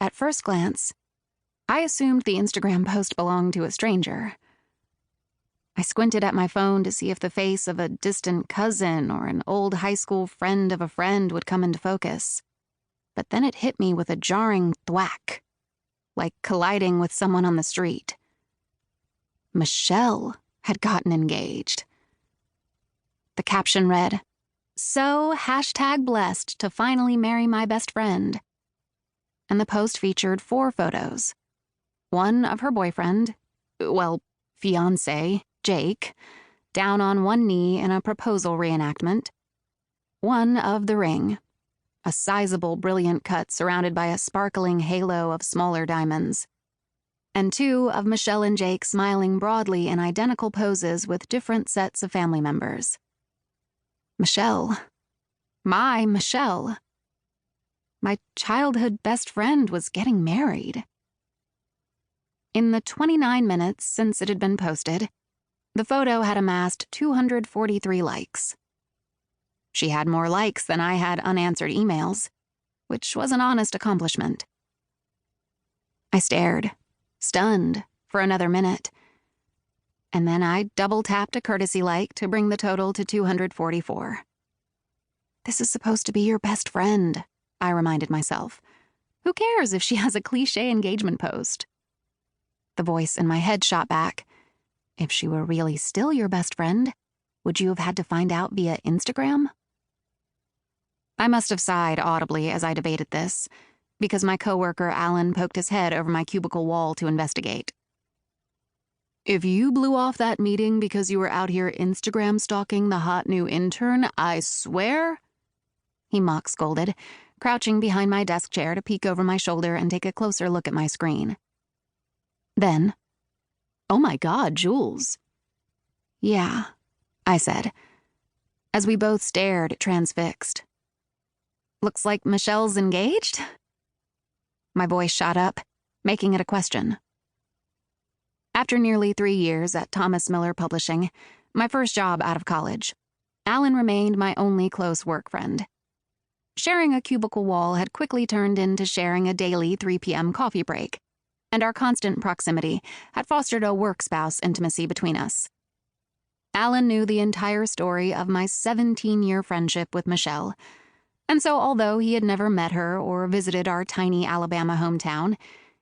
At first glance, I assumed the Instagram post belonged to a stranger. I squinted at my phone to see if the face of a distant cousin or an old high school friend of a friend would come into focus. But then it hit me with a jarring thwack, like colliding with someone on the street. Michelle had gotten engaged. The caption read, "So #blessed to finally marry my best friend." And the post featured 4 photos. One of her boyfriend, fiancé, Jake, down on one knee in a proposal reenactment. One of the ring, a sizable brilliant cut surrounded by a sparkling halo of smaller diamonds. And 2 of Michelle and Jake smiling broadly in identical poses with different sets of family members. Michelle. My Michelle. My childhood best friend was getting married. In the 29 minutes since it had been posted, the photo had amassed 243 likes. She had more likes than I had unanswered emails, which was an honest accomplishment. I stared, stunned, for another minute. And then I double-tapped a courtesy like to bring the total to 244. This is supposed to be your best friend, I reminded myself. Who cares if she has a cliché engagement post? The voice in my head shot back. If she were really still your best friend, would you have had to find out via Instagram? I must have sighed audibly as I debated this, because my coworker Alan poked his head over my cubicle wall to investigate. If you blew off that meeting because you were out here Instagram stalking the hot new intern, I swear, he mock scolded, crouching behind my desk chair to peek over my shoulder and take a closer look at my screen. Then, "Oh my God, Jules." "Yeah," I said, as we both stared transfixed. "Looks like Michelle's engaged?" My voice shot up, making it a question. After nearly 3 years at Thomas Miller Publishing, my first job out of college, Alan remained my only close work friend. Sharing a cubicle wall had quickly turned into sharing a daily 3 p.m. coffee break, and our constant proximity had fostered a work-spouse intimacy between us. Alan knew the entire story of my 17-year friendship with Michelle, and so although he had never met her or visited our tiny Alabama hometown,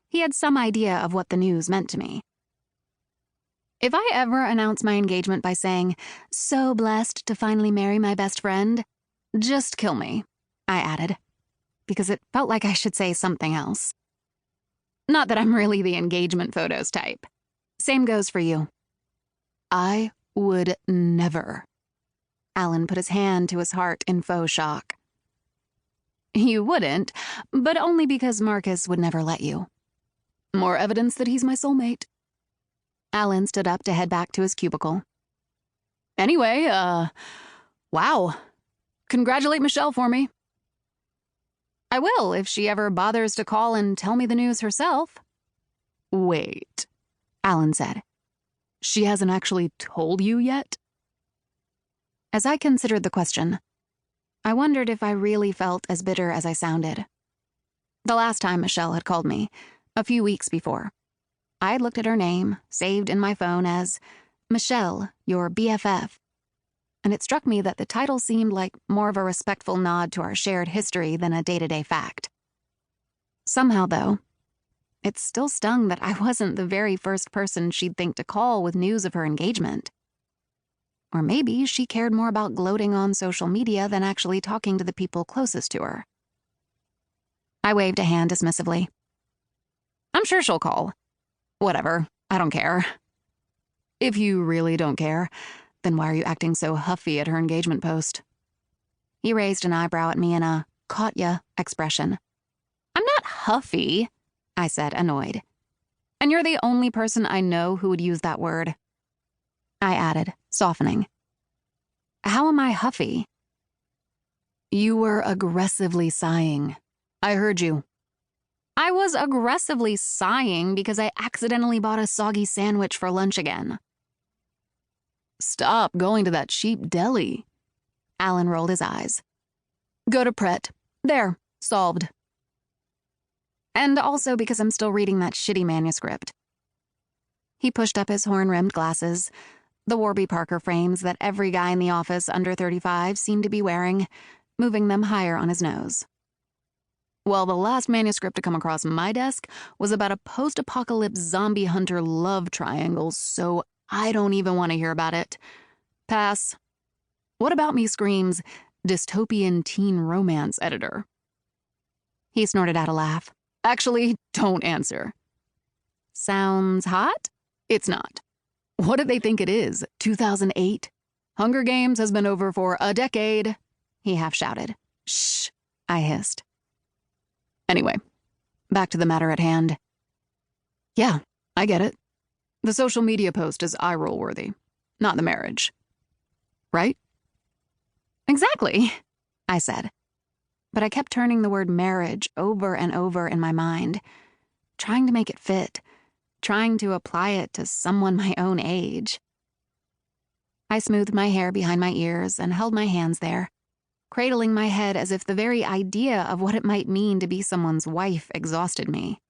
he had some idea of what the news meant to me. If I ever announce my engagement by saying, "So blessed to finally marry my best friend," just kill me, I added, because it felt like I should say something else. Not that I'm really the engagement photos type. Same goes for you. I would never. Alan put his hand to his heart in faux shock. You wouldn't, but only because Marcus would never let you. More evidence that he's my soulmate. Alan stood up to head back to his cubicle. Anyway, wow. Congratulate Michelle for me. I will if she ever bothers to call and tell me the news herself. Wait, Alan said. She hasn't actually told you yet? As I considered the question, I wondered if I really felt as bitter as I sounded. The last time Michelle had called me, a few weeks before, I had looked at her name, saved in my phone as Michelle, your BFF, and it struck me that the title seemed like more of a respectful nod to our shared history than a day-to-day fact. Somehow, though, it still stung that I wasn't the very first person she'd think to call with news of her engagement. Or maybe she cared more about gloating on social media than actually talking to the people closest to her. I waved a hand dismissively. I'm sure she'll call. Whatever, I don't care. If you really don't care, then why are you acting so huffy at her engagement post? He raised an eyebrow at me in a "caught ya" expression. I'm not huffy, I said, annoyed. And you're the only person I know who would use that word. I added, softening. How am I huffy? You were aggressively sighing. I heard you. I was aggressively sighing because I accidentally bought a soggy sandwich for lunch again. Stop going to that cheap deli. Alan rolled his eyes. Go to Pret. There, solved. And also because I'm still reading that shitty manuscript. He pushed up his horn-rimmed glasses, the Warby Parker frames that every guy in the office under 35 seemed to be wearing, moving them higher on his nose. Well, the last manuscript to come across my desk was about a post-apocalypse zombie hunter love triangle, so I don't even want to hear about it. Pass. What about me screams, dystopian teen romance editor? He snorted out a laugh. Actually, don't answer. Sounds hot? It's not. What do they think it is, 2008? Hunger Games has been over for a decade, he half shouted. Shh, I hissed. Anyway, back to the matter at hand. Yeah, I get it. The social media post is eye-roll worthy, not the marriage. Right? Exactly, I said. But I kept turning the word marriage over and over in my mind, trying to make it fit, trying to apply it to someone my own age. I smoothed my hair behind my ears and held my hands there, cradling my head as if the very idea of what it might mean to be someone's wife exhausted me.